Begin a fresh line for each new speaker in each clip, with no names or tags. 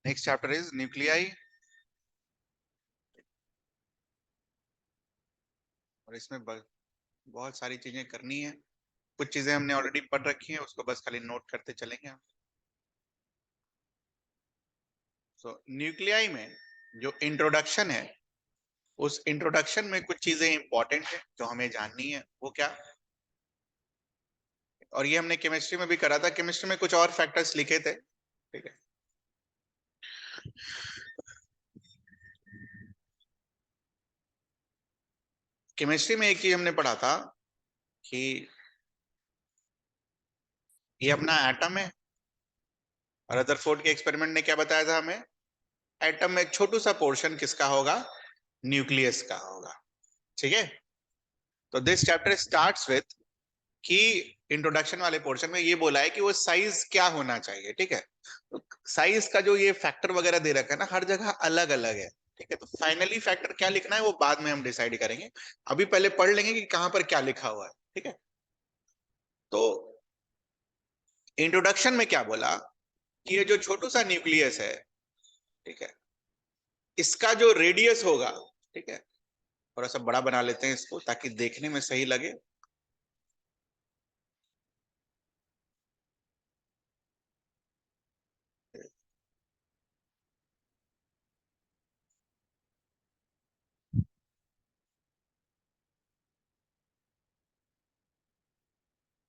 Next chapter is nuclei, और इसमें बहुत सारी चीजें करनी है। कुछ चीजें हमने ऑलरेडी पढ़ रखी हैं, उसको बस खाली नोट करते चलेंगे हम। सो न्यूक्लियाई में जो इंट्रोडक्शन है, उस इंट्रोडक्शन में कुछ चीजें इंपॉर्टेंट है जो हमें जाननी है। वो क्या? और ये हमने केमिस्ट्री में भी करा था। केमिस्ट्री में कुछ और फैक्टर्स लिखे थे, ठीक है। केमिस्ट्री में एक चीज हमने पढ़ा था कि ये अपना एटम है, और रदरफोर्ड के एक्सपेरिमेंट ने क्या बताया था हमें? एटम में एक छोटू सा पोर्शन किसका होगा? न्यूक्लियस का होगा, ठीक है। तो दिस चैप्टर स्टार्ट्स विथ कि इंट्रोडक्शन वाले पोर्शन में ये बोला है कि वो साइज क्या होना चाहिए, ठीक है। तो साइज का जो ये फैक्टर वगैरह दे रखा है ना, हर जगह अलग अलग है, ठीक है। तो फाइनली फैक्टर क्या लिखना है वो बाद में हम डिसाइड करेंगे। अभी पहले पढ़ लेंगे कि कहां पर क्या लिखा हुआ है, ठीक है। तो इंट्रोडक्शन में क्या बोला कि ये जो छोटू सा न्यूक्लियस है, ठीक है, इसका जो रेडियस होगा, ठीक है, थोड़ा सा बड़ा बना लेते हैं इसको ताकि देखने में सही लगे।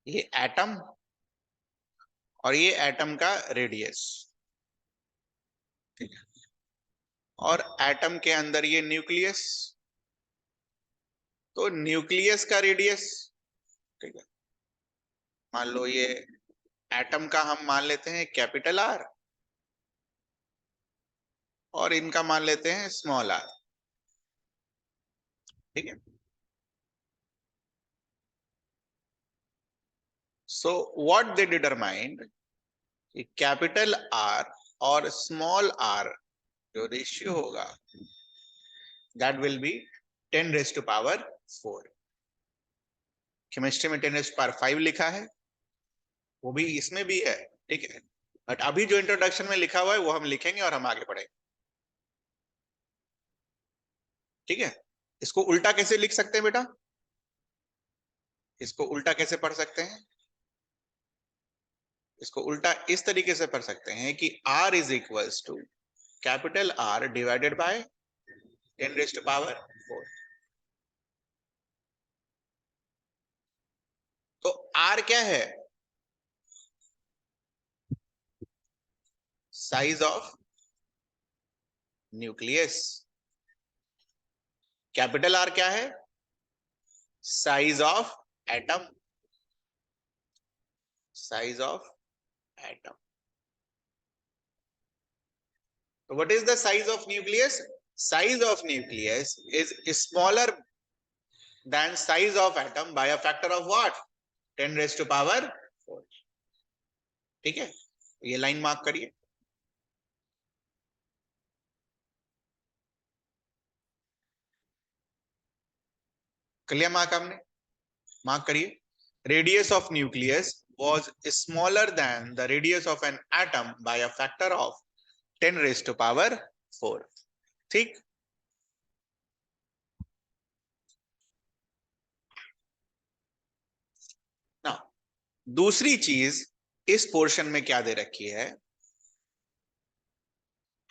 ये एटम, और ये एटम का रेडियस, ठीक है। और एटम के अंदर ये न्यूक्लियस, तो न्यूक्लियस का रेडियस, ठीक है। मान लो ये एटम का हम मान लेते हैं कैपिटल आर, और इनका मान लेते हैं स्मॉल आर, ठीक है। सो व्हाट दे डिटरमाइंड कि कैपिटल आर और स्मॉल आर जो रेशियो होगा, दैट विल बी 10⁻⁴। केमिस्ट्री में 10⁻⁵ लिखा है, वो भी इसमें भी है, ठीक है। बट अभी जो इंट्रोडक्शन में लिखा हुआ है वो हम लिखेंगे और हम आगे बढ़ेंगे, ठीक है। इसको उल्टा कैसे लिख सकते हैं बेटा? इसको उल्टा कैसे पढ़ सकते हैं? इसको उल्टा इस तरीके से पढ़ सकते हैं कि R is equals to capital R divided by 10⁻⁴। तो R क्या है? Size of nucleus. Capital R क्या है? Size of atom. Size of atom. So what is the size of nucleus? Size of nucleus is smaller than size of atom by a factor of what? 10⁻⁴। ठीक है, ये line mark करिए। Clear? Mark आपने mark करिए। Radius of nucleus was smaller than the radius of an atom by a factor of 10⁻⁴। ठीक। ना, दूसरी चीज इस पोर्शन में क्या दे रखी है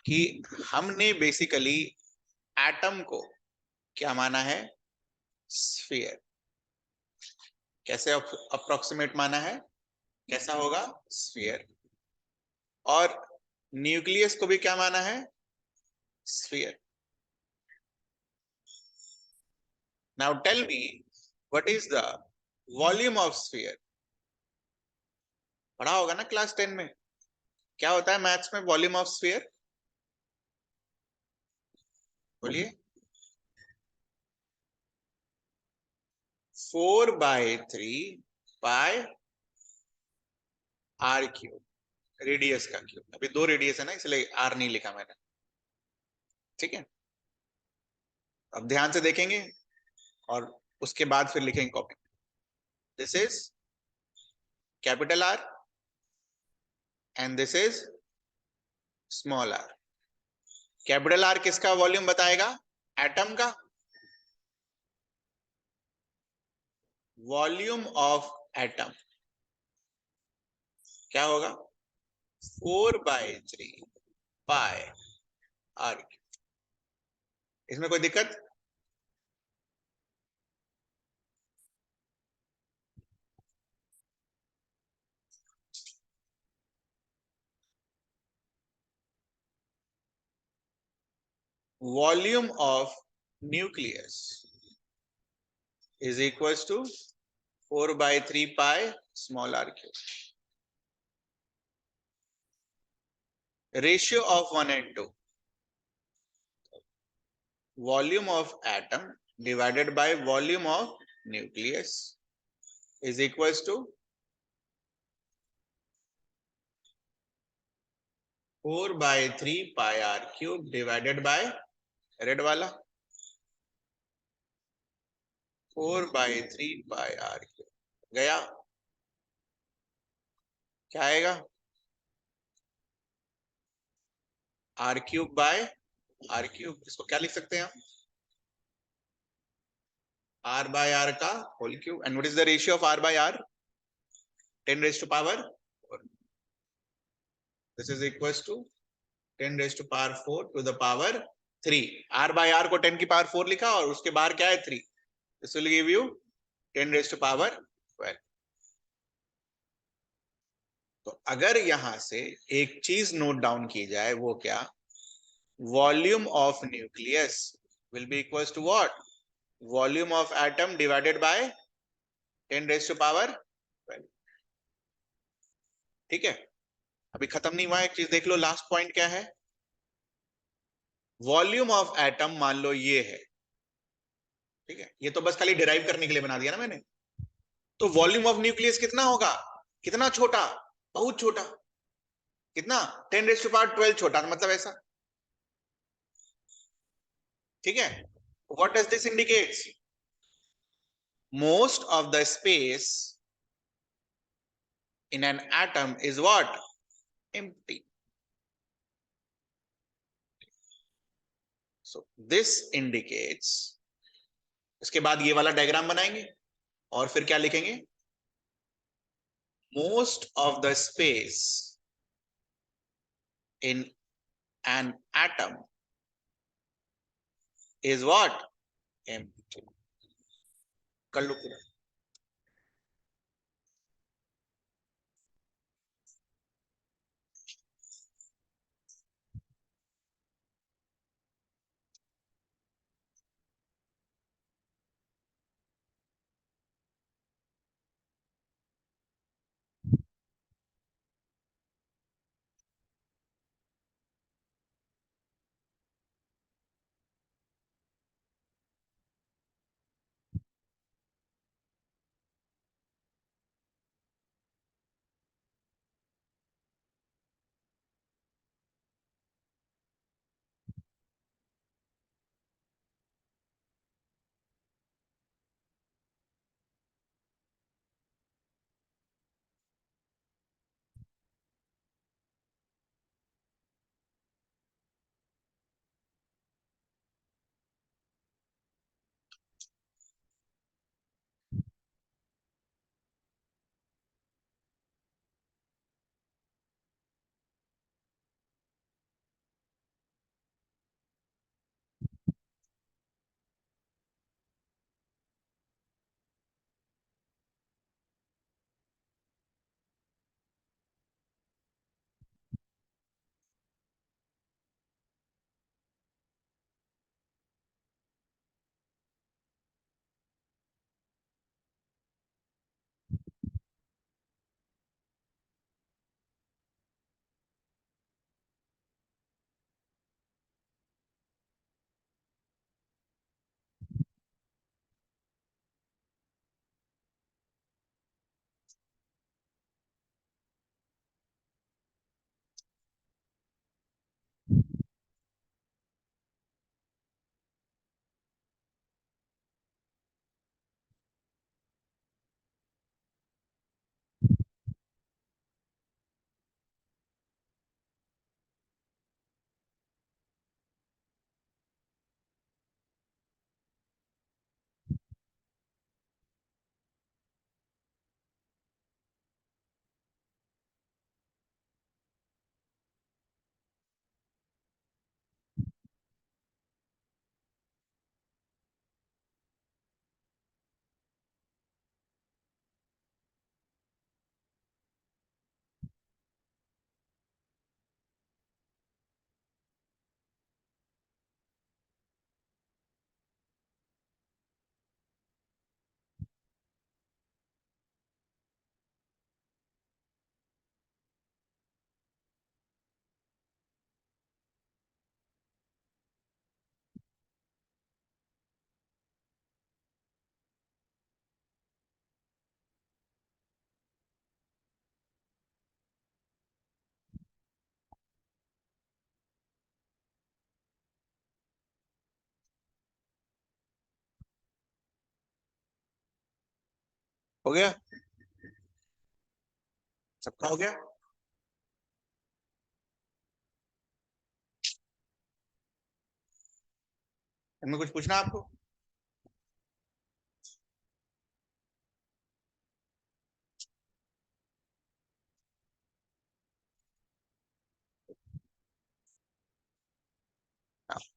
कि हमने बेसिकली एटम को क्या माना है? स्फीयर। कैसे अप्रोक्सीमेट माना है? कैसा होगा? स्फीयर। और न्यूक्लियस को भी क्या माना है? sphere. Now tell me, what is the volume of sphere? पढ़ा होगा ना क्लास 10 में. क्या होता है मैथ्स में वॉल्यूम ऑफ स्फीयर? बोलिए. 4/3 पाई आर क्यूब, रेडियस का क्यूब. अभी 2 रेडियस है ना, इसलिए आर नहीं लिखा मैंने. ठीक है, अब ध्यान से देखेंगे और उसके बाद फिर लिखेंगे copy. This is capital R and this is small R. Capital R किसका वॉल्यूम बताएगा? एटम का. वॉल्यूम ऑफ एटम क्या होगा? 4/3 पाई आर. इसमें कोई दिक्कत? Volume of nucleus is equals to 4/3 pi small r cube. Ratio of 1 and 2. Volume of atom divided by volume of nucleus is equals to 4/3 pi r cube divided by red वाला 4/3 pi r cube. गया. क्या आएगा? r cube by r cube. इसको क्या लिख सकते हैं हम? r by r का whole cube. And what is the ratio of r by r? 10 raised to power 4. This is equals to 10 raised to power 4 to the power 3. r by r को 10 की power 4 लिखा और उसके बाहर क्या है 3. This will give you 10 raised to power 12. तो अगर यहां से एक चीज नोट डाउन की जाए, वो क्या? Volume of nucleus will be equals to what? Volume of atom divided by 10 raised to power 12. ठीक है, अभी खत्म नहीं हुआ. एक चीज देख लो, लास्ट पॉइंट क्या है? वॉल्यूम ऑफ एटम मान लो ये है. ठीक है, ये तो बस खाली डिराइव करने के लिए बना दिया ना मैंने. तो वॉल्यूम ऑफ न्यूक्लियस कितना होगा? कितना छोटा? बहुत छोटा. कितना? 10 रेज़ टू पावर 12 छोटा, मतलब ऐसा. ठीक है, what does this indicates? Most of the space in an atom is what? Empty. So this indicates. इसके बाद ये वाला डायग्राम बनाएंगे और फिर क्या लिखेंगे? Most of the space in an atom is what? Empty. कर लो पूरा. हो गया? सबका हो गया? इनमें कुछ पूछना आपको?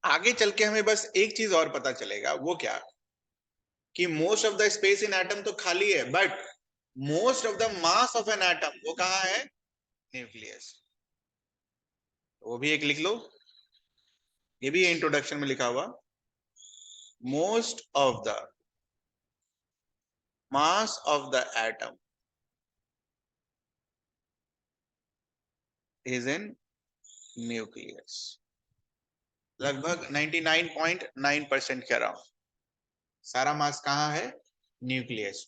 आगे चल के हमें बस एक चीज और पता चलेगा, वो क्या कि most of the space in atom तो खाली है, but most of the mass of an atom वो कहाँ है? न्यूक्लियस। वो भी एक लिख लो, ये भी इंट्रोडक्शन में लिखा हुआ, most of the mass of the atom is in nucleus. लगभग 99.9% कह रहा हूं, सारा मास कहाँ है? न्यूक्लियस।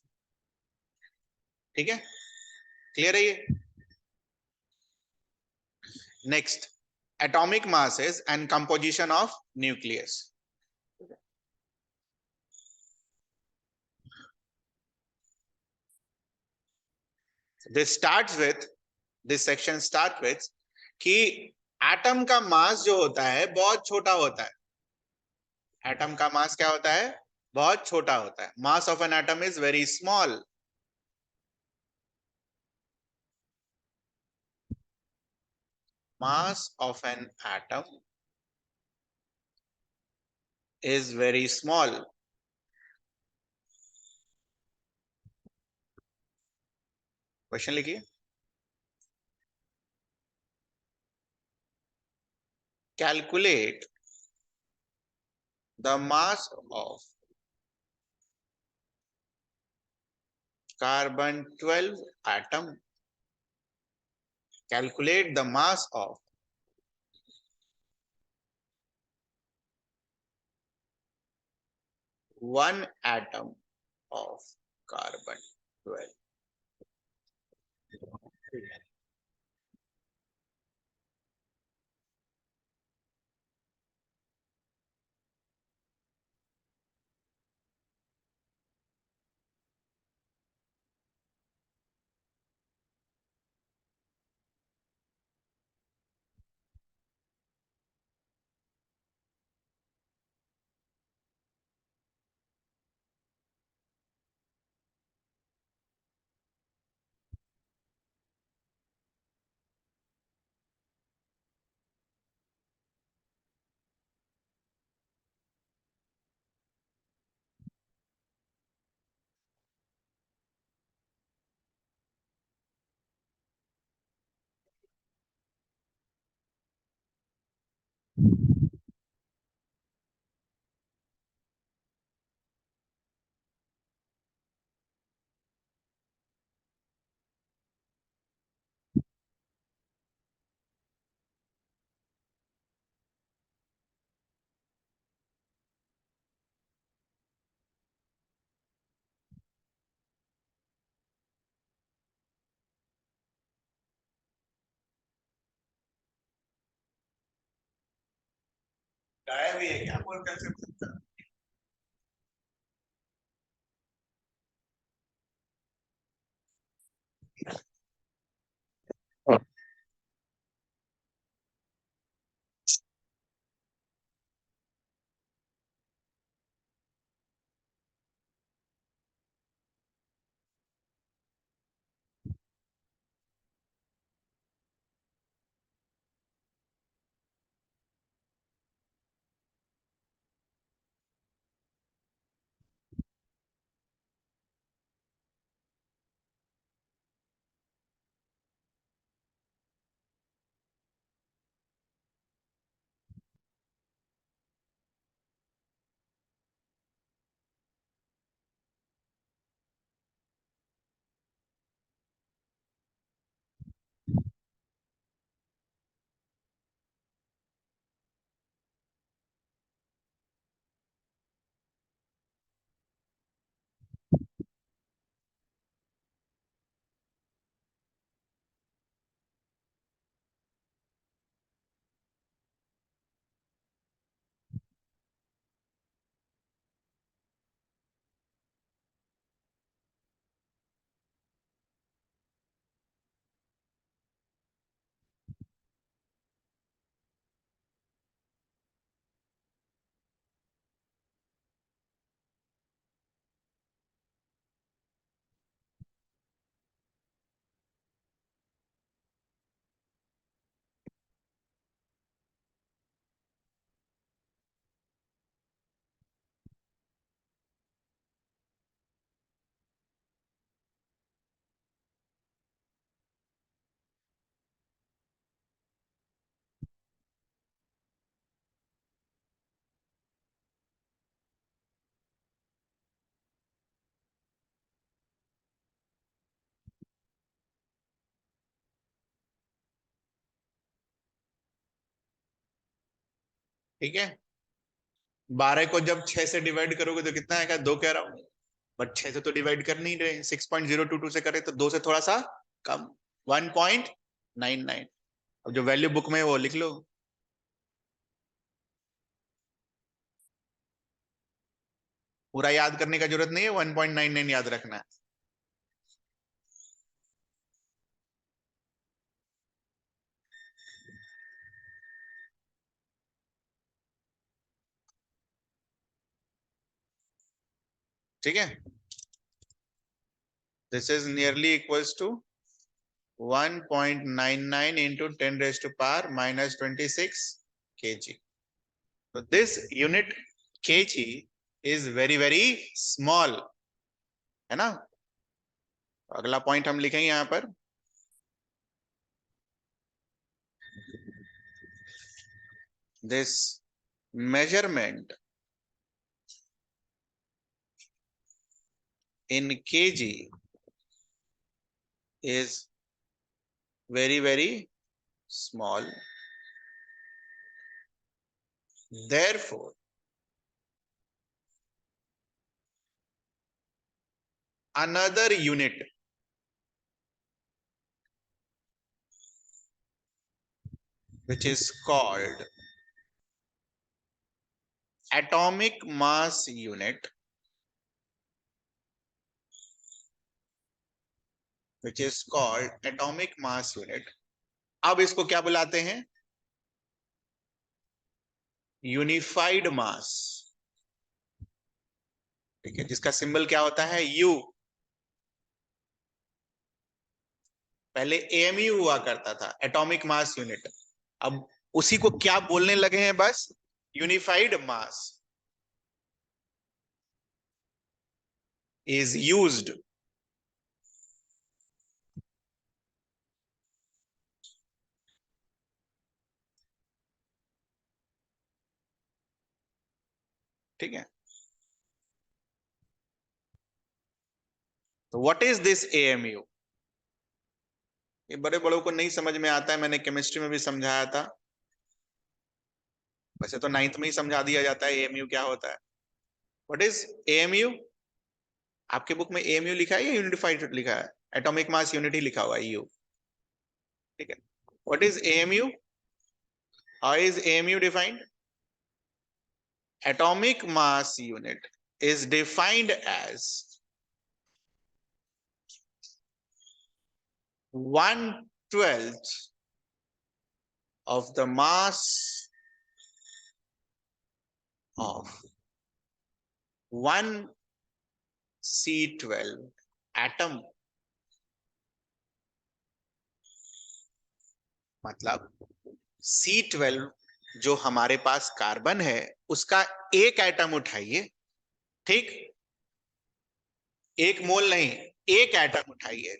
ठीक है, क्लियर है ये? Next, atomic masses and composition of nucleus. This section starts with कि एटम का मास जो होता है बहुत छोटा होता है। एटम का मास क्या होता है? बहुत छोटा होता है। Mass of an atom is very small. Mass of an atom is very small. Question लिखिए, calculate the mass of carbon 12 atom. Calculate the mass of one atom of carbon 12. गायब ही है क्या? बोल कर ठीक है, 12 को जब 6 से डिवाइड करोगे तो कितना आएगा, 2 कह रहा हूं, बट 6 से तो डिवाइड कर नहीं रहे, 6.022 से करे तो 2 से थोड़ा सा कम, 1.99। अब जो वैल्यू बुक में है वो लिख लो। पूरा याद करने का जरूरत नहीं है, 1.99 याद रखना है। ठीक है, this is nearly equals to 1.99 into 10 raised to power minus 26 kg. So this unit kg is very very small, है ना। अगला पॉइंट हम लिखेंगे यहां पर, this measurement in kg is very very small, therefore another unit which is called atomic mass unit, which is called atomic mass unit, अब इसको क्या बुलाते हैं, यूनिफाइड मास। ठीक है, जिसका सिंबल क्या होता है, यू। पहले एएमयू हुआ करता था, एटॉमिक मास यूनिट, अब उसी को क्या बोलने लगे हैं, बस यूनिफाइड मास इज यूज्ड ठीक है, तो व्हाट इज दिस एएमयू, ये बड़े बड़ों को नहीं समझ में आता है, मैंने केमिस्ट्री में भी समझाया था, वैसे तो नाइन्थ में ही समझा दिया जाता है एएमयू क्या होता है। व्हाट इज एएमयू, आपके बुक में एएमयू लिखा है या यूनिफाइड लिखा है, एटॉमिक मास यूनिट ही लिखा हुआ है, यू। ठीक है, what is AMU, how is AMU defined, atomic mass unit is defined as 1/12 of the mass of one C12 atom। मतलब C12 जो हमारे पास कार्बन है उसका एक एटम उठाइए, ठीक, एक मोल नहीं, एक एटम उठाइए,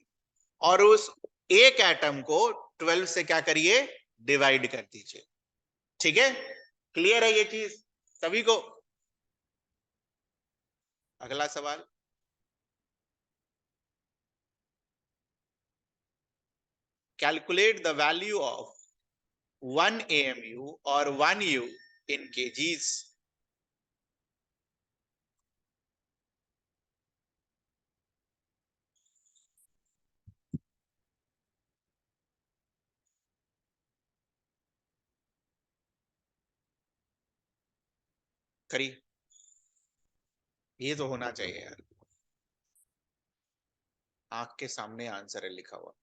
और उस एक एटम को 12 से क्या करिए, डिवाइड कर दीजिए। ठीक है, क्लियर है ये चीज सभी को। अगला सवाल, calculate the value of 1 AMU और 1 U in kgs। करिए, ये तो होना चाहिए यार, आंख के सामने आंसर है लिखा हुआ।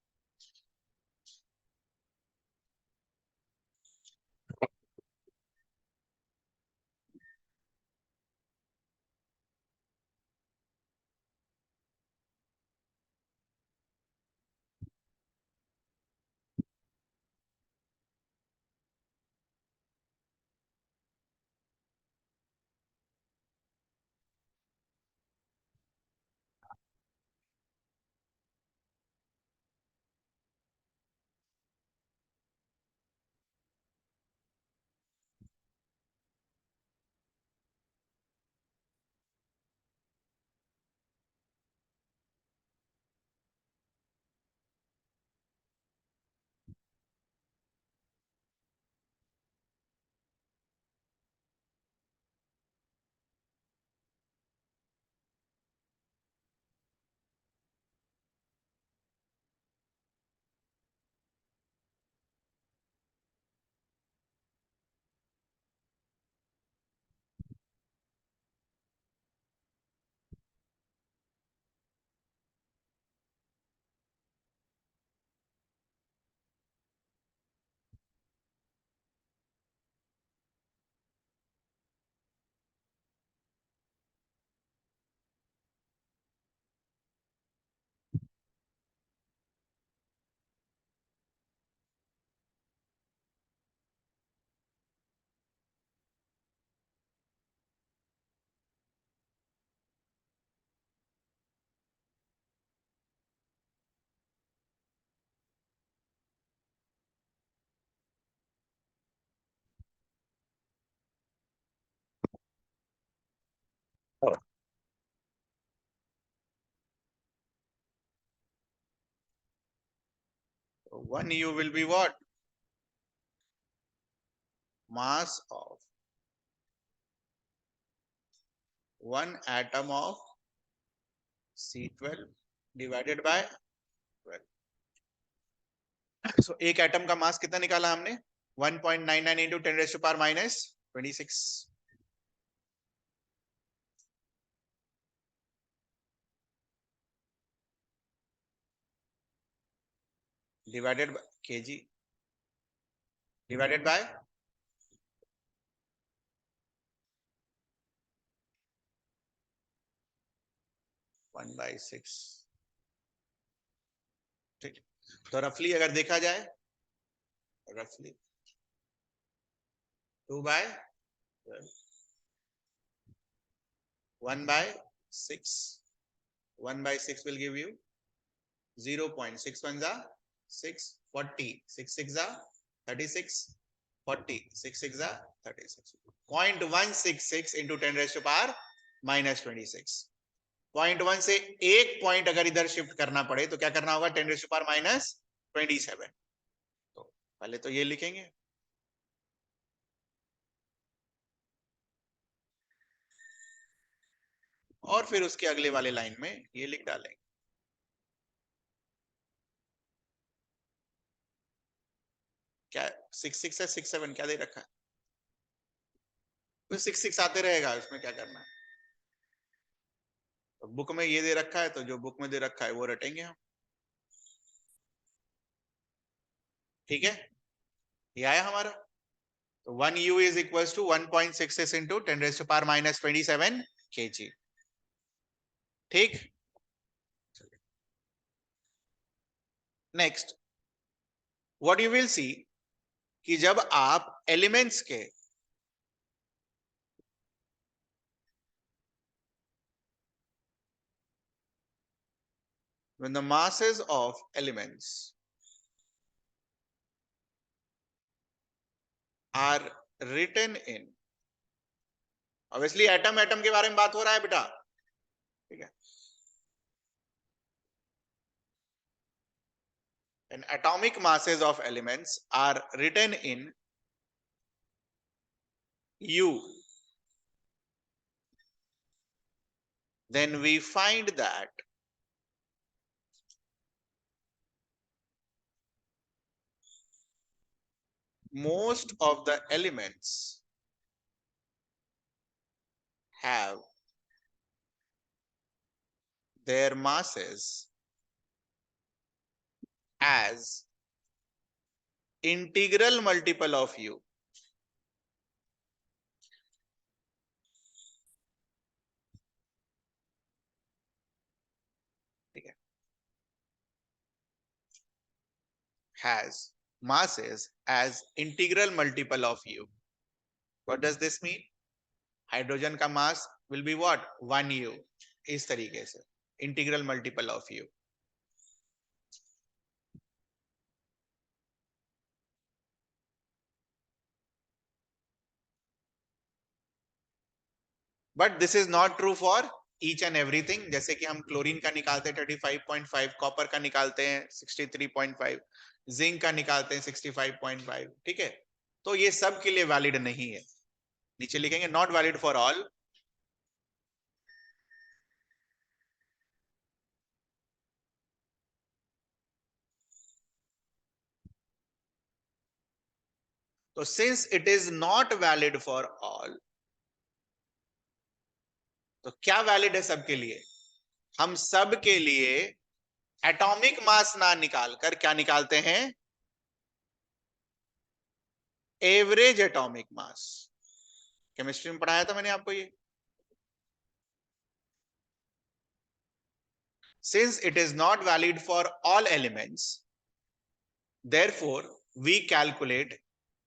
1U will be what? Mass of one atom of C12 divided by 12. So एक एटम का मास कितना निकाला हमने? 1.99 into 10 raised to power minus 26. Divided by kg divided by 1/6. ठीक, तो रफली अगर देखा जाए, रफली 2/12, 1/6, 1/6 will give you 0.61 जा 6, 40, 6 6 जा 36, 40, 6 6 जा 36, 0.166 into 10 raised to power minus 26. 0.1 से एक पॉइंट अगर इधर शिफ्ट करना पड़े तो क्या करना होगा? 10 raised to power minus 27. तो पहले तो ये लिखेंगे, और फिर उसके अगले वाले लाइन में ये लिख डालेंगे. क्या 6 6 है, 6 7 क्या दे रखा है? तो 6 6 आते रहेगा, उसमें क्या करना है? तो बुक में ये दे रखा है, तो जो बुक में दे रखा है वो रटेंगे हम. ठीक है, ये आया हमारा. तो 1U is equals to 1.66 into 10 raised to power minus 27 kg. ठीक. Next, what you will see कि जब आप एलिमेंट्स के when the masses of elements are written in, obviously atom atom के बारे में बात हो रहा है बेटा, ठीक है. And atomic masses of elements are written in U, then we find that most of the elements have their masses as integral multiple of U. ठीक है, has masses as integral multiple of U. What does this mean? Hydrogen का मास will be what? 1U. इस तरीके से integral multiple of U. But this is not true for each and everything. जैसे कि हम chlorine का निकालते हैं 35.5, कॉपर का निकालते हैं 63.5, जिंक का निकालते हैं 65.5. ठीक है, तो ये सब के लिए वैलिड नहीं है. नीचे लिखेंगे नॉट वैलिड फॉर ऑल. तो since it is not valid for all, तो क्या वैलिड है सबके लिए? हम सब के लिए एटॉमिक मास ना निकालकर क्या निकालते हैं? Average atomic mass. केमिस्ट्री में पढ़ाया था मैंने आपको ये. Since it is not valid for all elements, therefore we calculate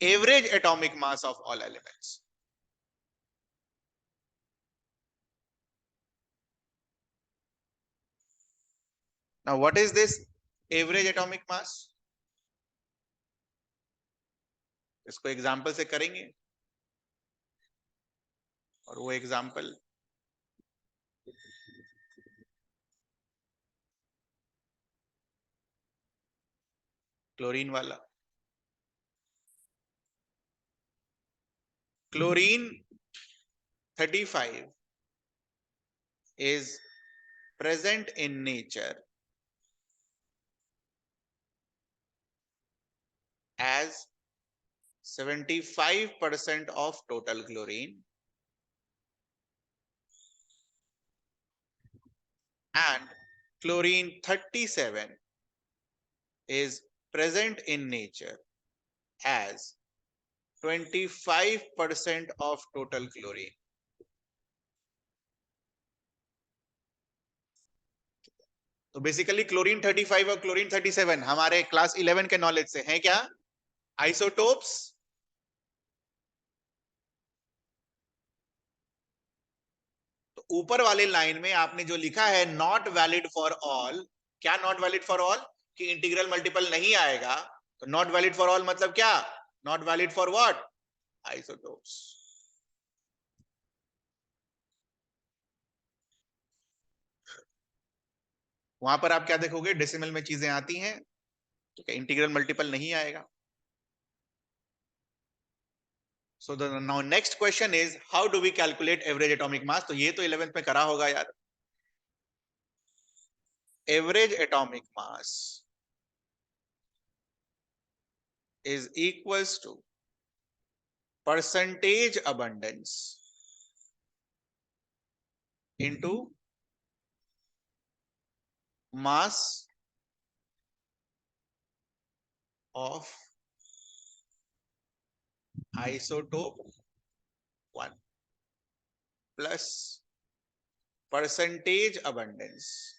average atomic mass of all elements. Now what is this average atomic mass? इसको एग्जाम्पल से करेंगे, और वो एग्जाम्पल क्लोरीन वाला। Chlorine 35 is present in nature as 75% of total chlorine, and chlorine 37 is present in nature as 25% of total chlorine. तो basically chlorine 35 और chlorine 37 हमारे class 11 के नॉलेज से हैं क्या? आइसोटोप्स। तो ऊपर वाले लाइन में आपने जो लिखा है नॉट वैलिड फॉर ऑल, क्या नॉट वैलिड फॉर ऑल? कि इंटीग्रल मल्टीपल नहीं आएगा। तो नॉट वैलिड फॉर ऑल मतलब क्या? Not valid for what? Isotopes. वहां पर आप क्या देखोगे? डेसिमल में चीजें आती हैं, ठीक है, इंटीग्रल मल्टीपल नहीं आएगा। So the now next question is how do we calculate average atomic mass? तो ये तो 11th में करा होगा यार। Average atomic mass is equals to percentage abundance into mass of isotope 1 plus percentage abundance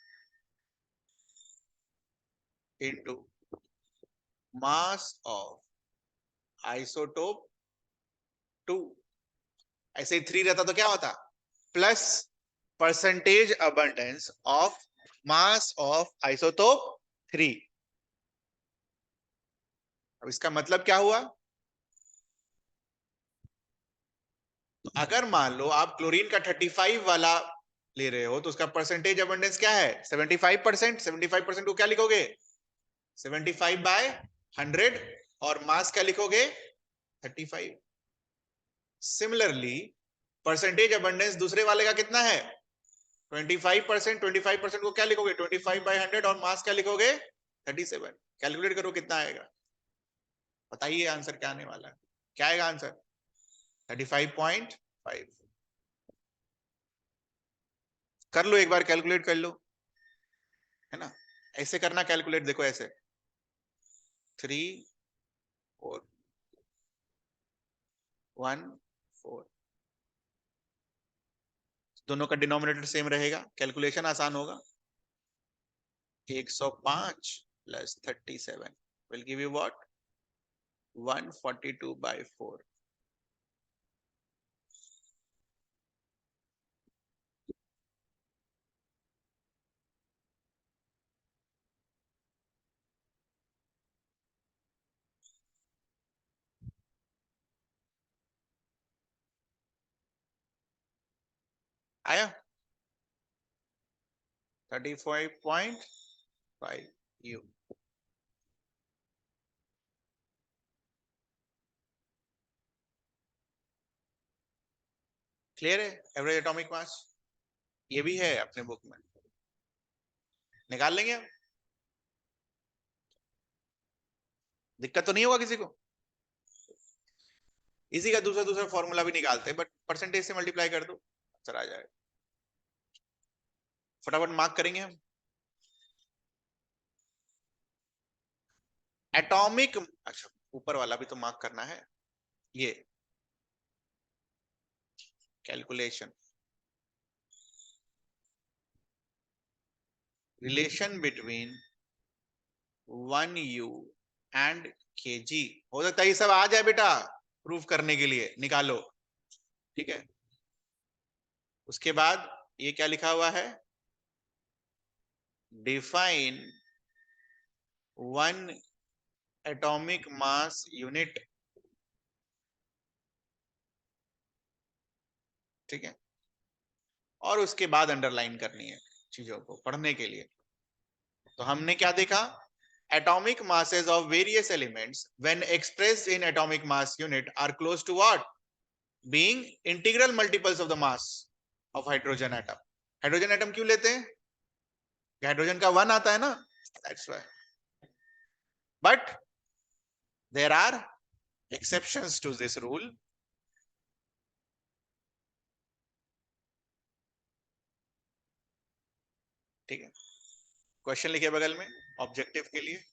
into mass of isotope 2। ऐसे 3 रहता तो क्या होता? Plus percentage abundance of mass of isotope 3। अब इसका मतलब क्या हुआ? तो अगर मान लो आप क्लोरीन का 35 वाला ले रहे हो तो उसका परसेंटेज अबंडेंस क्या है? 75%। 75% को क्या लिखोगे? 75 बाय 100। और मास क्या लिखोगे? 35। सिमिलरली परसेंटेज अबंडेंस दूसरे वाले का कितना है? 25%। 25% को क्या लिखोगे? 25 बाय 100। और मास क्या लिखोगे? 37। कैलकुलेट करो कितना आएगा, बताइए आंसर क्या आने वाला है। क्या आएगा आंसर? 35.5। कर लो एक बार, कैलकुलेट कर लो, है ना। ऐसे करना कैलकुलेट, देखो ऐसे 3 4 1 4, दोनों का डिनोमिनेटर सेम रहेगा, कैलकुलेशन आसान होगा। 105 plus 37 will give you what? 142/4। आया 35.5 यू। क्लियर है? एवरेज एटॉमिक मास ये भी है अपने बुक में, निकाल लेंगे हम। दिक्कत तो नहीं होगा किसी को? इसी का दूसरा दूसरा फॉर्मूला भी निकालते हैं, बट परसेंटेज से मल्टीप्लाई कर दो, आंसर आ जाएगा। फटाफट मार्क करेंगे हम। एटॉमिक, अच्छा ऊपर वाला भी तो मार्क करना है। ये calculation, relation between 1U and kg। हो सकता है ये सब आ जाए बेटा प्रूफ करने के लिए, निकालो, ठीक है। उसके बाद ये क्या लिखा हुआ है? डिफाइन 1 एटॉमिक मास यूनिट, ठीक है। और उसके बाद अंडरलाइन करनी है चीजों को पढ़ने के लिए। तो हमने क्या देखा? atomic masses of various elements when expressed in atomic mass unit are close to what? Being integral multiples of the mass of hydrogen atom. Hydrogen atom क्यों लेते हैं? हाइड्रोजन का 1 आता है ना, that's why. But there are exceptions to this rule. ठीक है, question लिखिए बगल में ऑब्जेक्टिव के लिए.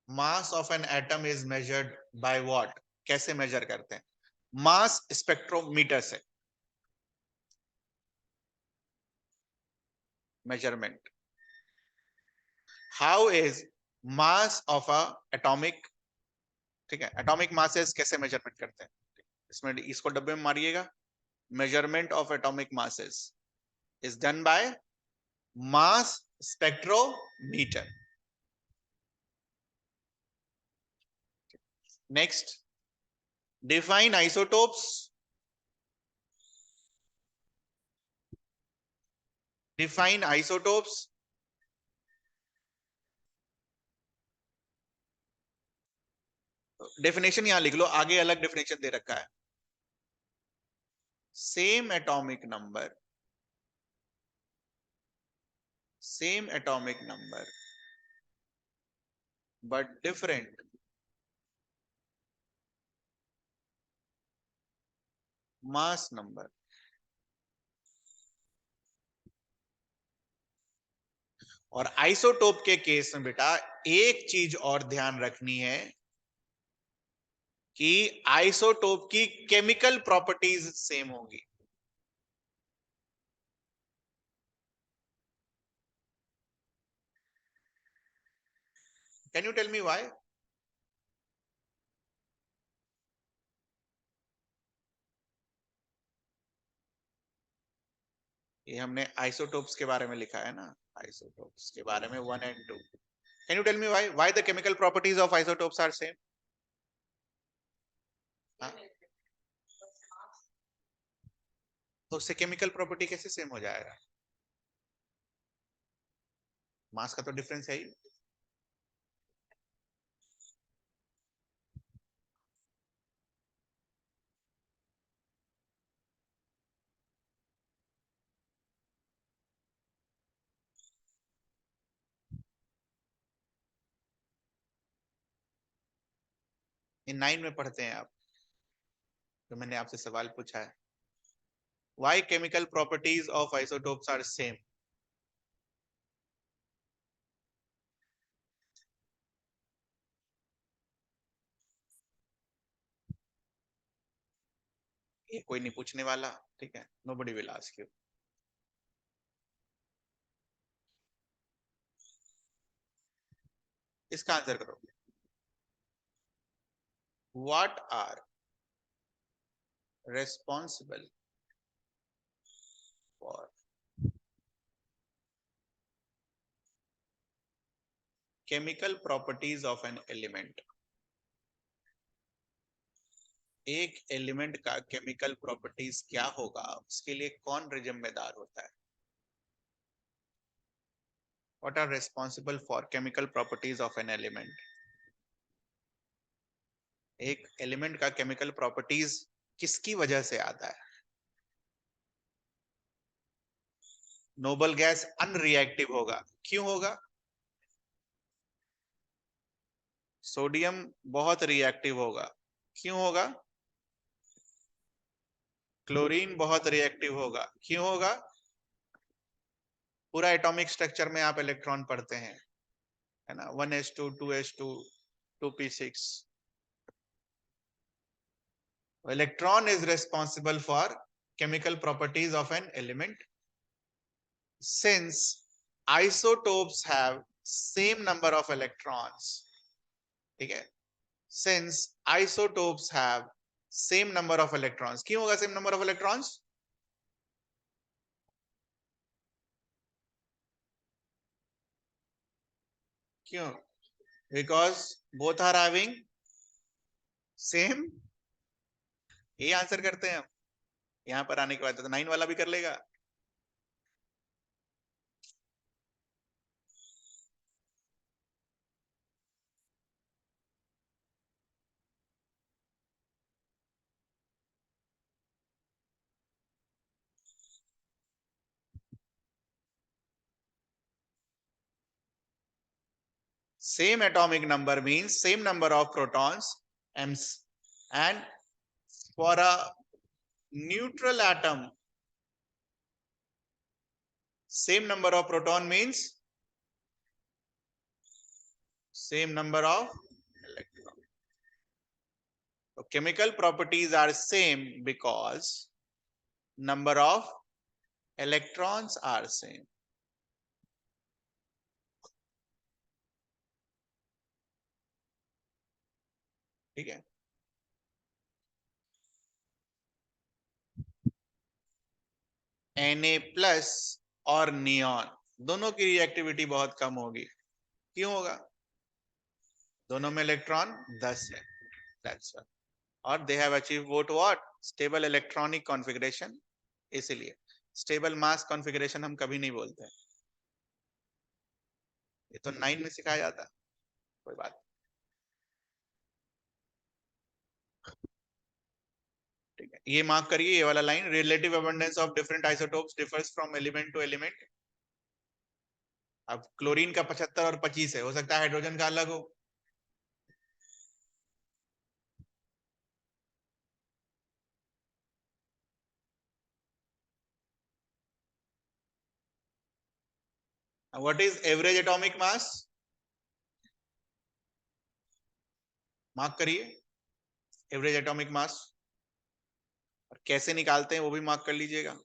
मास of an atom is measured by what? कैसे मेजर करते हैं? मास स्पेक्ट्रोमीटर से measurement. How is mass of a atomic, ठीक है, एटॉमिक मासेस कैसे मेजरमेंट करते हैं? इसमें इसको डब्बे में मारिएगा. Measurement of atomic masses is done by mass spectrometer. Next, define isotopes. Define isotopes. Definition यहां लिख लो, आगे अलग डेफिनेशन दे रखा है. Same atomic number, same atomic number but different mass number. और आइसोटोप के केस में बेटा एक चीज और ध्यान रखनी है कि आइसोटोप की केमिकल प्रॉपर्टीज सेम होगी. Can you tell me why? ये हमने आइसोटोप्स के बारे में लिखा है ना, आइसोटोप्स के बारे में 1 and 2. Can you tell me why the chemical properties of isotopes are same? तो उससे केमिकल प्रॉपर्टी कैसे सेम हो जाएगा? मास का तो डिफरेंस है ही. इन 9 में पढ़ते हैं आप, तो मैंने आपसे सवाल पूछा है why chemical properties of isotopes are same. ये कोई नहीं पूछने वाला, ठीक है, nobody will ask you. इसका आंसर करो. What are responsible for chemical properties of an element? एक एलिमेंट का केमिकल प्रॉपर्टीज क्या होगा, उसके लिए कौन जिम्मेदार होता है? What are responsible for chemical properties of an element? एक एलिमेंट का केमिकल प्रॉपर्टीज किसकी वजह से आता है? नोबल गैस अनरिएक्टिव होगा. क्यों होगा? सोडियम बहुत रिएक्टिव होगा. क्यों होगा? क्लोरीन बहुत रिएक्टिव होगा. क्यों होगा? पूरा एटॉमिक स्ट्रक्चर में आप इलेक्ट्रॉन पढ़ते हैं, है ना, 1s2 2s2 2p6. Electron is responsible for chemical properties of an element. Since isotopes have same number of electrons, ठीक है, since isotopes have same number of electrons. क्यों होगा same number of electrons? क्यों? Because both are having same. ये answer करते हैं हम. यहां पर आने के बाद तो 9 वाला भी कर लेगा. Same atomic number means same number of protons, m's, and for a neutral atom, same number of proton means same number of electron. So chemical properties are same because number of electrons are same. ठीक है, Na+ और neon दोनों की reactivity बहुत कम होगी. क्यों होगा? दोनों में इलेक्ट्रॉन 10 है. That's why. और they have achieved what? Stable electronic configuration. इसलिए स्टेबल मास कॉन्फ़िगरेशन हम कभी नहीं बोलते. ये तो 9 में सिखाया जाता. कोई बात. ठीक है, ये मार्क करिए ये वाला line. Relative abundance of different isotopes differs from element to element. अब क्लोरीन का 75 और 25 है, हो सकता है हाइड्रोजन का अलग हो. What is average atomic mass? Mark करिए एवरेज एटॉमिक मास. और कैसे निकालते हैं वो भी मार्क कर लीजिएगा.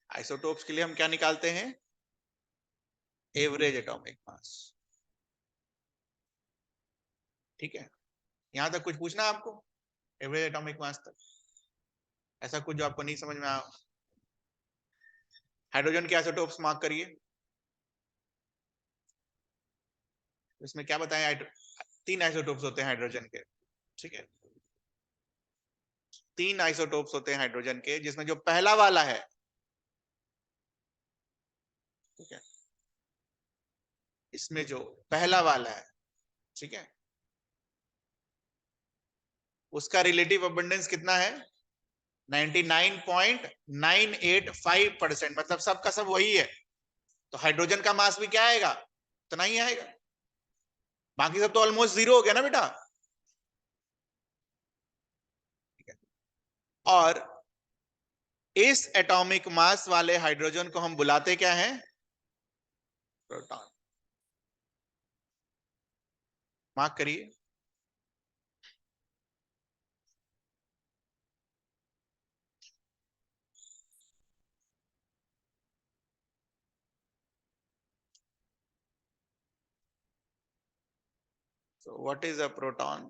आइसोटोप्स के लिए हम क्या निकालते हैं? Average atomic mass. ठीक है, यहां तक कुछ पूछना है आपको? एवरेज एटॉमिक मास तक ऐसा कुछ जो आपको नहीं समझ में आया? हाइड्रोजन के आइसोटोप्स मार्क करिए. इसमें क्या बताएं? 3 आइसोटोप्स होते हैं हाइड्रोजन के. ठीक है, 3 आइसोटोप्स होते हैं हाइड्रोजन के, जिसमें जो पहला वाला है, ठीक है, इसमें जो पहला वाला है, ठीक है, उसका रिलेटिव अबंडेंस कितना है? 99.985%. मतलब सबका सब वही है. तो हाइड्रोजन का मास भी क्या आएगा? तो नहीं आएगा. बाकी सब तो ऑलमोस्ट 0 हो गया ना बेटा. ठीक है, और इस एटॉमिक मास वाले हाइड्रोजन को हम बुलाते क्या हैं? प्रोटॉन. मार्क करिए. So what is a proton?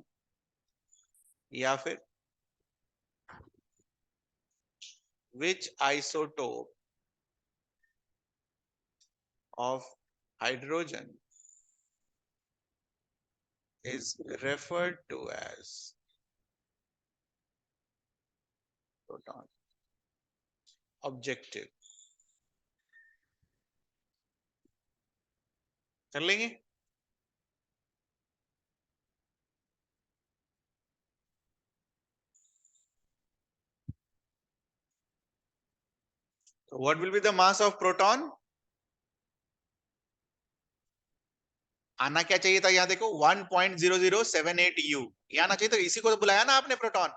या फिर which isotope of hydrogen is referred to as proton? Objective. कर लेंगे. So what will be the mass of proton? आना क्या चाहिए था? यहाँ देखो 1.0078 U. ये आना चाहिए. तो इसी को तो बुलाया ना आपने प्रोटॉन.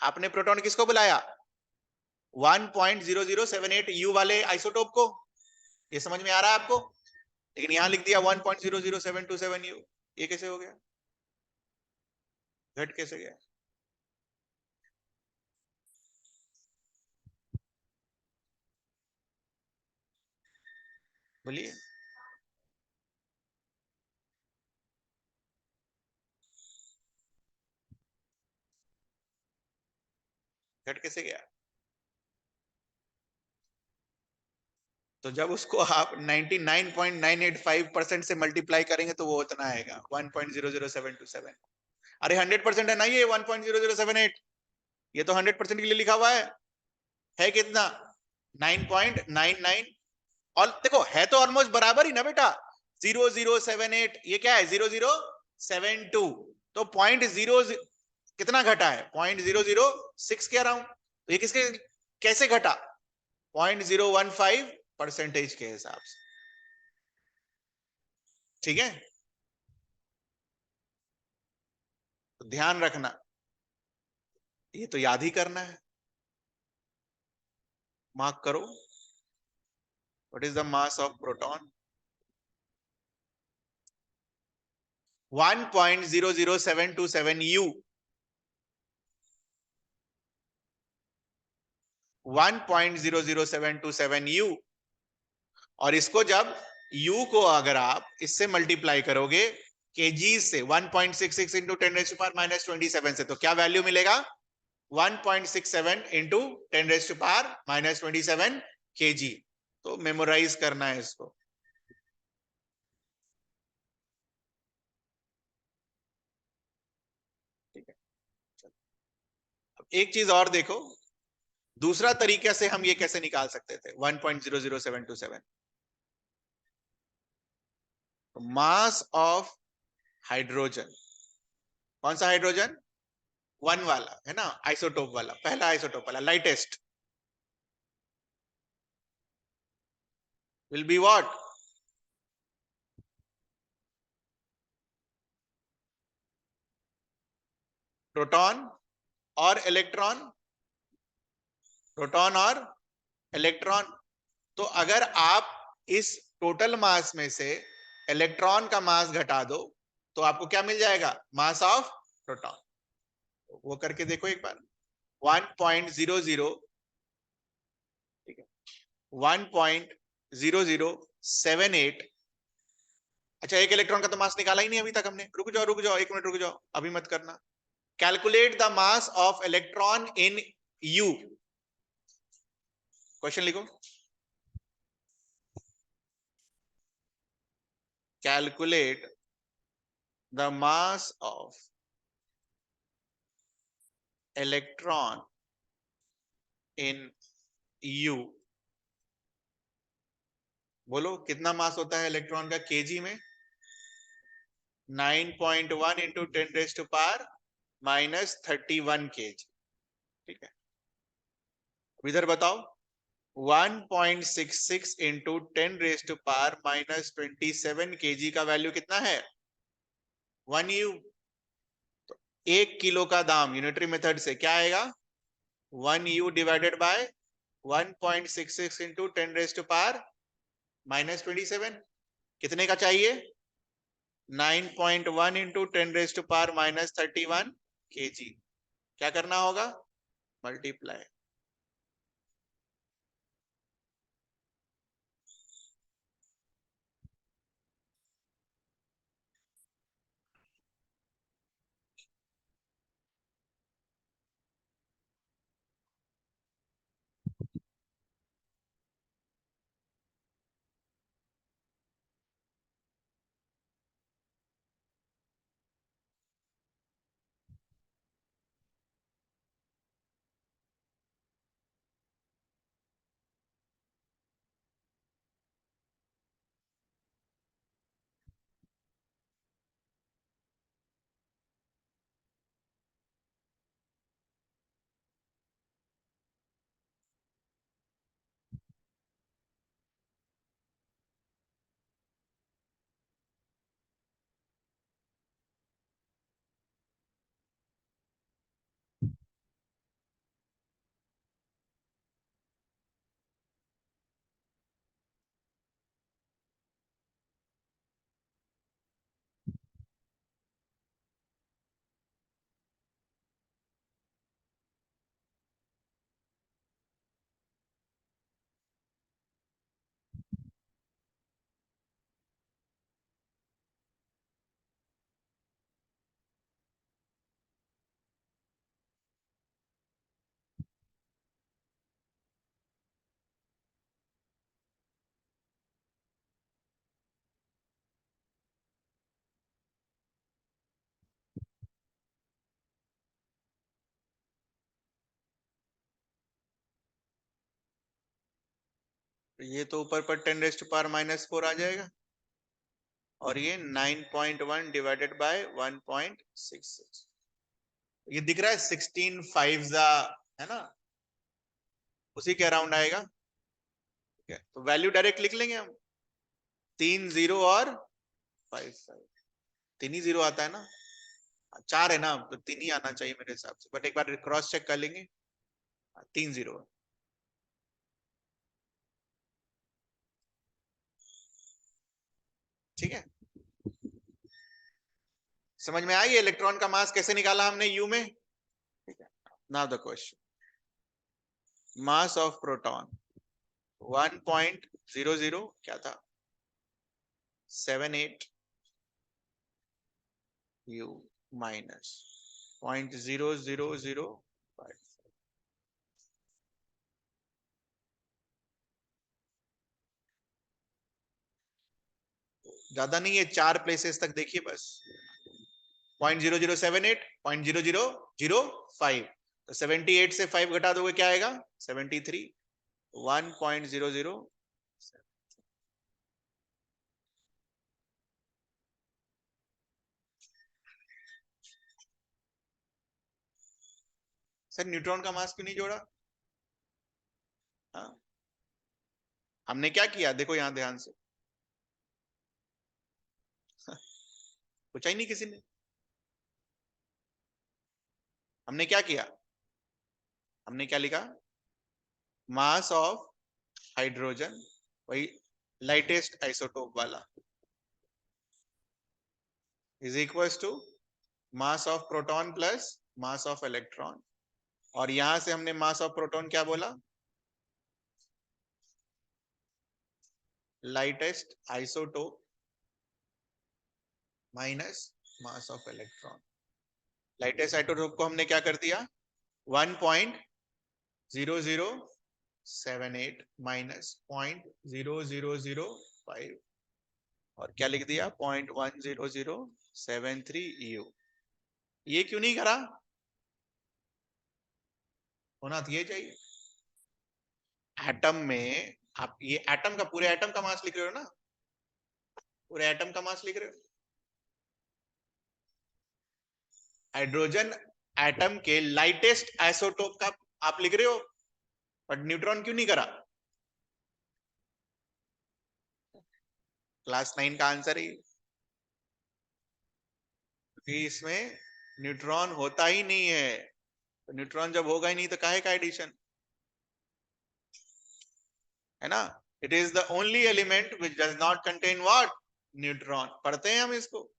आपने प्रोटॉन किसको बुलाया? 1.0078 U वाले आइसोटोप को. ये समझ में आ रहा है आपको? लेकिन यहां लिख दिया 1.00727 U. ये कैसे हो गया? घट कैसे गया? बोलिए. घट कैसे गया? तो जब उसको आप 99.985% से मल्टीप्लाई करेंगे तो वो उतना आएगा 1.00727. अरे 100% है ना ये 1.0078. ये तो 100% के लिए लिखा हुआ है कितना? 9.99. और देखो है तो ऑलमोस्ट बराबर ही ना बेटा. 0078 ये क्या है? 0072. तो 0.0 कितना घटा है? 0.006 के अराउंड. तो ये किसके कैसे घटा? 0.015% के हिसाब से। ठीक है, तो ध्यान रखना, ये तो याद ही करना है। मार्क करो, what is the mass of proton? 1.00727 U, 1.00727 U। और इसको जब U को अगर आप इससे मल्टीप्लाई करोगे केजी से, 1.66 इंटू 10⁻⁻27 से, तो क्या वैल्यू मिलेगा? 1.67 इंटू 10⁻⁻27 kg। तो मेमोराइज करना है इसको। ठीक है, अब एक चीज और देखो, दूसरा तरीके से हम ये कैसे निकाल सकते थे 1.00727। मास ऑफ हाइड्रोजन, कौन सा हाइड्रोजन? 1 वाला है ना, आइसोटोप वाला, पहला आइसोटोप वाला, lightest, will be what? Proton और इलेक्ट्रॉन, प्रोटॉन और इलेक्ट्रॉन। तो अगर आप इस टोटल मास में से इलेक्ट्रॉन का मास घटा दो तो आपको क्या मिल जाएगा? मास ऑफ प्रोटॉन। वो करके देखो एक बार। 1.00, ठीक है, 1.0078। अच्छा, एक इलेक्ट्रॉन का तो मास निकाला ही नहीं अभी तक हमने। रुक जाओ रुक जाओ, एक मिनट रुक जाओ, अभी मत करना। Calculate the mass of electron in u. Question लिखो, calculate the mass of electron in u. बोलो कितना मास होता है इलेक्ट्रॉन का केजी में? 9.1 इंटू 10⁻⁻31 kg। ठीक है, इधर बताओ, 1.66 इंटू 10⁻⁻27 kg का वैल्यू कितना है? 1 U। तो 1 किलो का दाम यूनिटरी मेथड से क्या आएगा? 1 U डिवाइडेड बाय 1.66 इंटू 10⁻⁻27। कितने का चाहिए? 9.1 इंटू 10⁻⁻31 kg। क्या करना होगा? मल्टीप्लाई। ये तो ऊपर पर 10⁻⁻⁴ आ जाएगा, और ये 9.1 डिवाइडेड बाय 1.66, ये दिख रहा है 16 5 है ना, उसी के अराउंड आएगा। ठीक है, तो वैल्यू डायरेक्ट लिख लेंगे हम, 3 0 और 5 5। 3 ही 0 आता है ना, 4 है ना, तो 3 ही आना चाहिए मेरे हिसाब से, बट एक बार क्रॉस चेक कर लेंगे। 3 0 है। ठीक है, समझ में आई इलेक्ट्रॉन का मास कैसे निकाला हमने यू में। ठीक है, now the question, mass of proton 1.00 क्या था, 78 u माइनस 0.0005। ज्यादा नहीं है, 4 प्लेसेस तक देखिए बस, 0.0078, 0.0005, तो 78 से 5 घटा दोगे क्या आएगा, 73, 1.00। सर न्यूट्रॉन का मास क्यों नहीं जोड़ा? हाँ? हमने क्या किया देखो यहां ध्यान से, पूछा ही नहीं किसी ने। हमने क्या किया, हमने क्या लिखा, मास ऑफ हाइड्रोजन, वही लाइटेस्ट आइसोटोप वाला, is equal to mass of proton plus mass of electron. और यहां से हमने मास ऑफ प्रोटॉन क्या बोला, lightest isotope minus mass of electron. Lightest isotope को हमने क्या कर दिया, 1.0078 माइनस 0.0005, और क्या लिख दिया, 0.10073 EU। ये क्यों नहीं करा, होना तो ये चाहिए। एटम में आप ये एटम का, पूरे एटम का मास लिख रहे हो ना, पूरे एटम का मास लिख रहे हो। हाइड्रोजन एटम के लाइटेस्ट आइसोटोप का आप लिख रहे हो, बट न्यूट्रॉन क्यों नहीं करा? क्लास 9 का आंसर ही, क्योंकि इसमें न्यूट्रॉन होता ही नहीं है, तो न्यूट्रॉन जब होगा ही नहीं तो काहे का एडिशन, है ना। It is the only element which does not contain what, neutron. पढ़ते हैं हम इसको।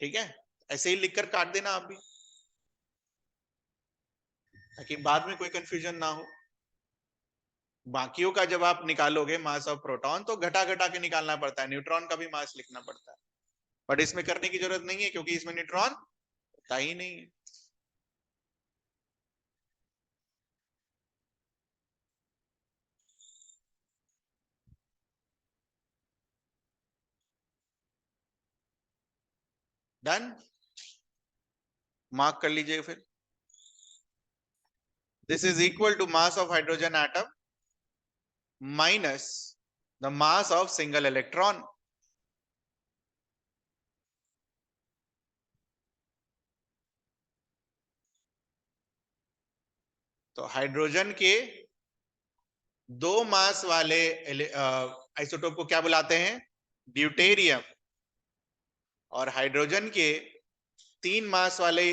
ठीक है, ऐसे ही लिखकर काट देना आप भी, ताकि बाद में कोई कंफ्यूजन ना हो। बाकियों का जब आप निकालोगे मास ऑफ प्रोटॉन तो घटा घटा के निकालना पड़ता है, न्यूट्रॉन का भी मास लिखना पड़ता है, बट इसमें करने की जरूरत नहीं है क्योंकि इसमें न्यूट्रॉन होता ही नहीं है। डन, मार्क कर लीजिए फिर। This is equal to mass of hydrogen atom minus the mass of single electron. तो हाइड्रोजन के 2 मास वाले आइसोटोप को क्या बुलाते हैं, ड्यूटेरियम। और हाइड्रोजन के 3 मास वाले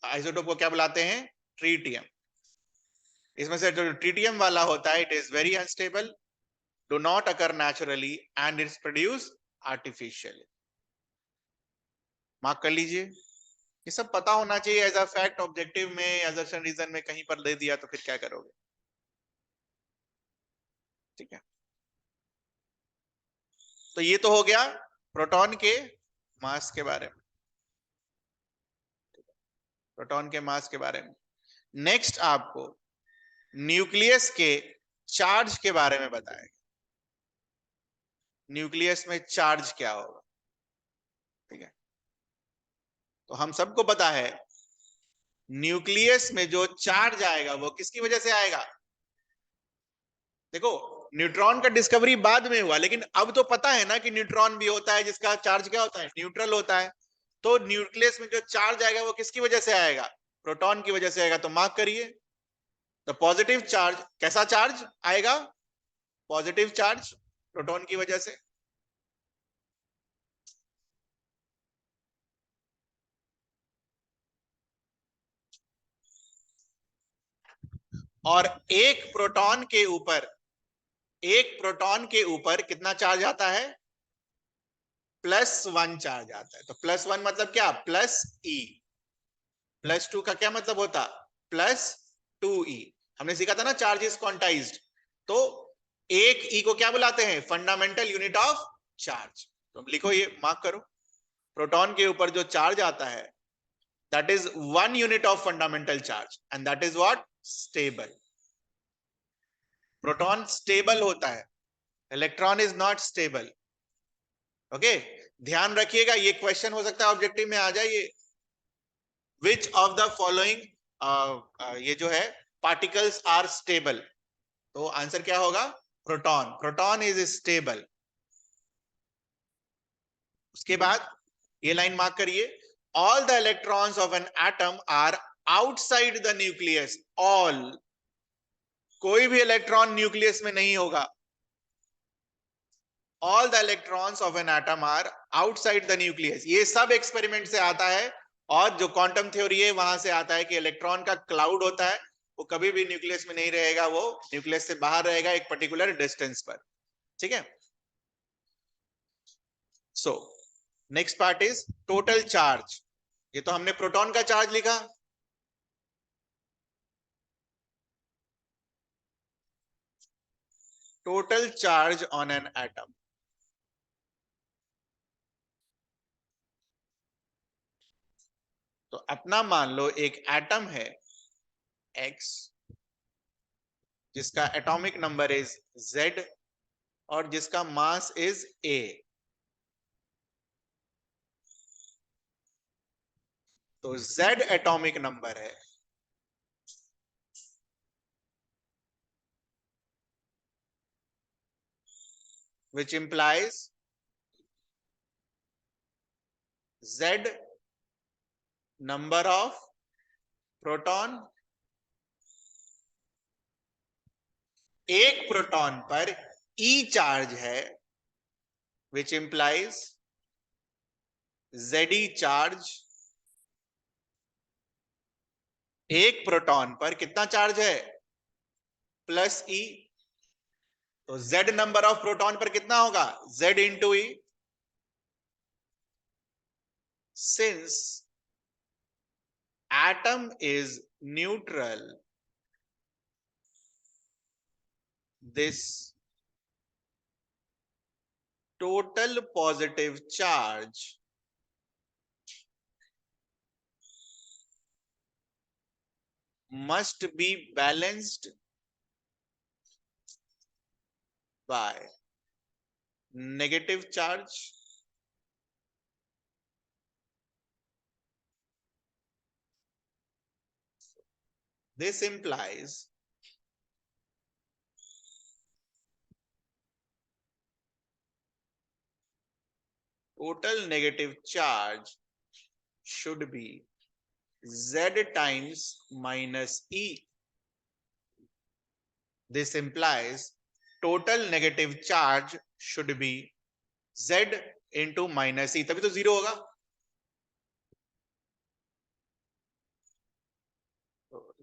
आइसोटोप को क्या बुलाते हैं, ट्रीटियम। इसमें से जो ट्रीटियम वाला होता है, it is very unstable, do not occur naturally and it's produce artificially. Mark कर लीजिए, ये सब पता होना चाहिए एज अ फैक्ट, ऑब्जेक्टिव में एजर्शन रीजन में कहीं पर दे दिया तो फिर क्या करोगे। ठीक है, तो ये तो हो गया प्रोटॉन के मास के बारे में, प्रोटॉन के मास के बारे में। नेक्स्ट आपको न्यूक्लियस के चार्ज के बारे में बताएगा, न्यूक्लियस में चार्ज क्या होगा। ठीक है, तो हम सबको पता है न्यूक्लियस में जो चार्ज आएगा वो किसकी वजह से आएगा। देखो न्यूट्रॉन का डिस्कवरी बाद में हुआ, लेकिन अब तो पता है ना कि न्यूट्रॉन भी होता है जिसका चार्ज क्या होता है, न्यूट्रल होता है। तो न्यूक्लियस में जो चार्ज आएगा वो किसकी वजह से आएगा, प्रोटॉन की वजह से आएगा। तो मार्क करिए, द पॉजिटिव चार्ज, कैसा चार्ज आएगा, पॉजिटिव चार्ज प्रोटॉन की वजह से। और एक प्रोटॉन के ऊपर कितना चार्ज आता है, +1 चार्ज आता है। तो +1 मतलब क्या, +E। +2 का क्या मतलब होता, +2E। हमने सीखा था ना चार्ज इज क्वांटाइज्ड। तो एक E को क्या बुलाते हैं, फंडामेंटल यूनिट ऑफ चार्ज। तो लिखो, ये मार्क करो, प्रोटॉन के ऊपर जो चार्ज आता है that is 1 unit of fundamental charge, and that is what, stable. Proton stable होता है, electron is not stable. Okay, ध्यान रखिएगा, ये क्वेश्चन हो सकता है ऑब्जेक्टिव में आ जाए, ये विच ऑफ द फॉलोइंग, ये जो है पार्टिकल्स आर स्टेबल। तो आंसर क्या होगा, प्रोटॉन, प्रोटॉन इज स्टेबल। उसके बाद ये लाइन मार्क करिए, all the electrons of an atom are outside the nucleus. All, कोई भी इलेक्ट्रॉन न्यूक्लियस में नहीं होगा। All the electrons of an atom are outside the nucleus, ये सब एक्सपेरिमेंट से आता है। और जो क्वांटम थ्योरी है वहां से आता है कि इलेक्ट्रॉन का क्लाउड होता है, वो कभी भी न्यूक्लियस में नहीं रहेगा, वो न्यूक्लियस से बाहर रहेगा एक पर्टिकुलर डिस्टेंस पर। ठीक है। So next part is total charge. ये तो हमने प्रोटॉन का चार्ज लिखा। Total charge on an atom. तो अपना मान लो एक एटम है X, जिसका एटॉमिक नंबर इज Z, और जिसका मास इज A। तो Z एटॉमिक नंबर है, which implies Z number of proton. एक प्रोटॉन पर E चार्ज है, which implies Ze चार्ज। एक प्रोटॉन पर कितना चार्ज है, +E। तो Z नंबर ऑफ प्रोटॉन पर कितना होगा, Z into E। Since atom is neutral, this total positive charge must be balanced by negative charge. This implies total negative charge should be Z times minus E. This implies total negative charge should be Z into minus E, तभी तो zero होगा।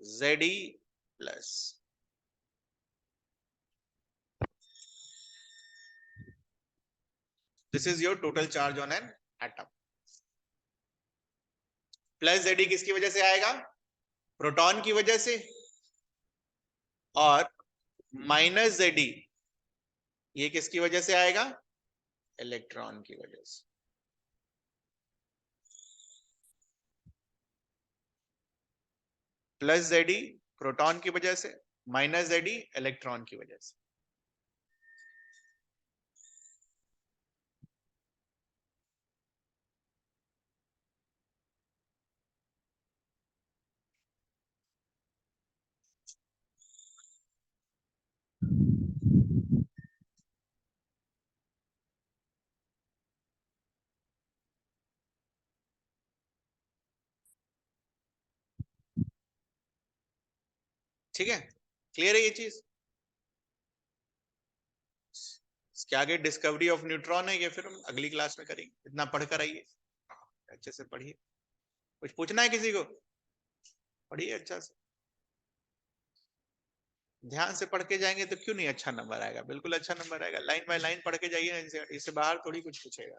ZE plus, this is your total charge on an atom. Plus ZE किसकी वजह से आएगा, proton की वजह से। और माइनस ZE ये किसकी वजह से आएगा, इलेक्ट्रॉन की वजह से। प्लस ZE प्रोटॉन की वजह से, माइनस ZE इलेक्ट्रॉन की वजह से। ठीक है, क्लियर है ये चीज? इसके आगे डिस्कवरी ऑफ न्यूट्रॉन है, ये फिर हम अगली क्लास में करेंगे। इतना पढ़कर आइए, अच्छे से पढ़िए। कुछ पूछना है किसी को? पढ़िए अच्छा से, ध्यान से पढ़ के जाएंगे तो क्यों नहीं अच्छा नंबर आएगा, बिल्कुल अच्छा नंबर आएगा। लाइन बाय लाइन पढ़ के जाइए, इससे बाहर थोड़ी कुछ पूछेगा।